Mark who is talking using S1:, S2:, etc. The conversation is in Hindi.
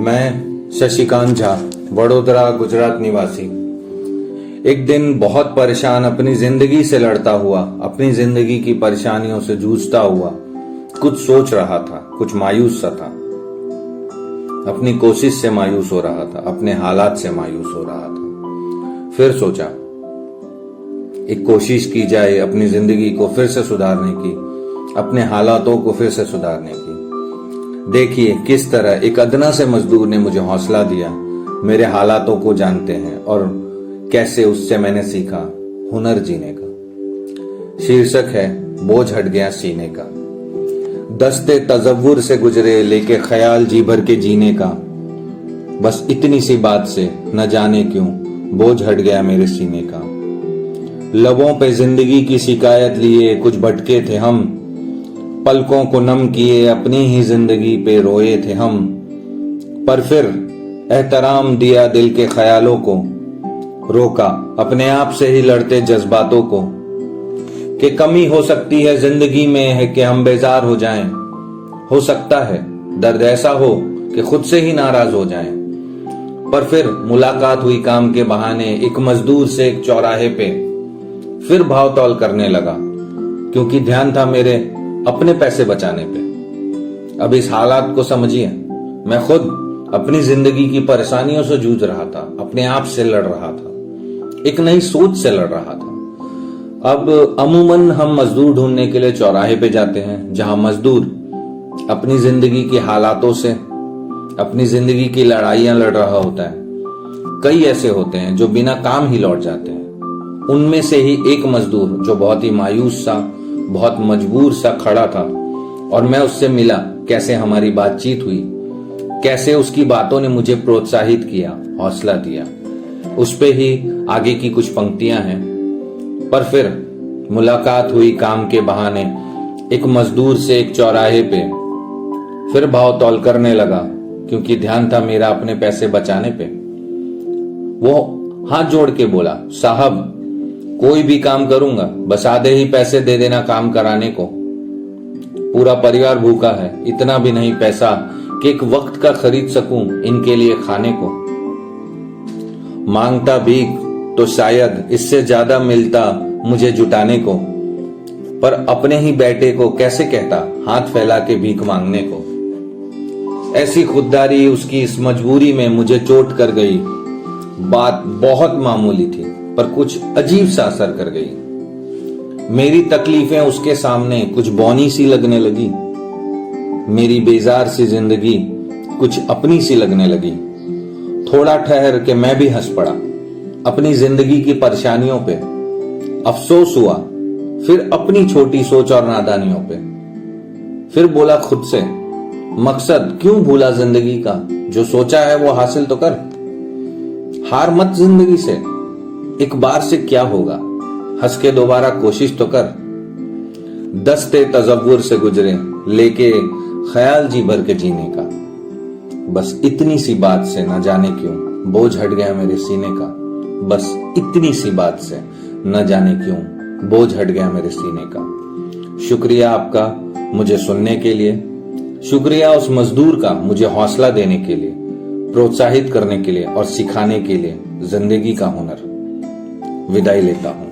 S1: मैं शशिकांत झा, वडोदरा गुजरात निवासी, एक दिन बहुत परेशान अपनी जिंदगी से लड़ता हुआ, अपनी जिंदगी की परेशानियों से जूझता हुआ कुछ सोच रहा था, कुछ मायूस सा था, अपनी कोशिश से मायूस हो रहा था, अपने हालात से मायूस हो रहा था। फिर सोचा एक कोशिश की जाए अपनी जिंदगी को फिर से सुधारने की, अपने हालातों को फिर से सुधारने की। देखिए किस तरह एक अदना से मजदूर ने मुझे हौसला दिया, मेरे हालातों को जानते हैं और कैसे उससे मैंने सीखा हुनर जीने का। शीर्षक है बोझ हट गया सीने का। दस्ते तजव्वुर से गुजरे लेके ख्याल जी भर के जीने का, बस इतनी सी बात से न जाने क्यों बोझ हट गया मेरे सीने का। लबों पे जिंदगी की शिकायत लिए कुछ भटके थे हम, पलकों को नम किए अपनी ही जिंदगी पे रोए थे हम, पर फिर एहतराम दिया दिल के ख्यालों को, रोका अपने आप से ही लड़ते जज्बातों को, कि कमी हो सकती है जिंदगी में है कि हम बेजार हो जाएं, हो सकता है दर्द ऐसा हो कि खुद से ही नाराज हो जाएं। पर फिर मुलाकात हुई काम के बहाने एक मजदूर से एक चौराहे पे, फिर भाव तौल करने लगा क्योंकि ध्यान था मेरे अपने पैसे बचाने पे। अब इस हालात को समझिए, मैं खुद अपनी जिंदगी की परेशानियों से जूझ रहा था, अपने आप से लड़ रहा था, एक नई सोच से लड़ रहा था। अब अमूमन हम मजदूर ढूंढने के लिए चौराहे पे जाते हैं, जहां मजदूर अपनी जिंदगी के हालातों से, अपनी जिंदगी की लड़ाइयां लड़ रहा होता है। कई ऐसे होते हैं जो बिना काम ही लौट जाते हैं। उनमें से ही एक मजदूर जो बहुत ही मायूस सा, बहुत मजबूर सा खड़ा था, और मैं उससे मिला। कैसे हमारी बातचीत हुई, कैसे उसकी बातों ने मुझे प्रोत्साहित किया, हौसला दिया। उस पे ही आगे की कुछ पंक्तियां हैं। पर फिर मुलाकात हुई काम के बहाने एक मजदूर से एक चौराहे पे, फिर भाव तौल करने लगा क्योंकि ध्यान था मेरा अपने पैसे बचाने पे। वो हाथ जोड़ के बोला, साहब कोई भी काम करूंगा, बस आधे ही पैसे दे देना काम कराने को। पूरा परिवार भूखा है, इतना भी नहीं पैसा कि एक वक्त का खरीद सकूं इनके लिए खाने को। मांगता भीख तो शायद इससे ज्यादा मिलता मुझे जुटाने को, पर अपने ही बेटे को कैसे कहता हाथ फैला के भीख मांगने को। ऐसी खुददारी उसकी इस मजबूरी में मुझे चोट कर गई। बात बहुत मामूली थी पर कुछ अजीब सा असर कर गई। मेरी तकलीफें उसके सामने कुछ बौनी सी लगने लगी। मेरी बेजार सी जिंदगी कुछ अपनी सी लगने लगी। थोड़ा ठहर के मैं भी हंस पड़ा अपनी जिंदगी की परेशानियों पे। अफसोस हुआ फिर अपनी छोटी सोच और नादानियों पे। फिर बोला खुद से, मकसद क्यों भूला जिंदगी का, जो सोचा है वो हासिल तो कर। हार मत जिंदगी से, एक बार से क्या होगा, हंस के दोबारा कोशिश तो कर। दस्ते तजव्वुर से गुजरे लेके ख्याल जी भर के जीने का, बस इतनी सी बात से न जाने क्यों बोझ हट गया मेरे सीने का। बस इतनी सी बात से न जाने क्यों बोझ हट गया मेरे सीने का। शुक्रिया आपका मुझे सुनने के लिए, शुक्रिया उस मजदूर का मुझे हौसला देने के लिए, प्रोत्साहित करने के लिए और सिखाने के लिए जिंदगी का हुनर। विदाई लेता हूं।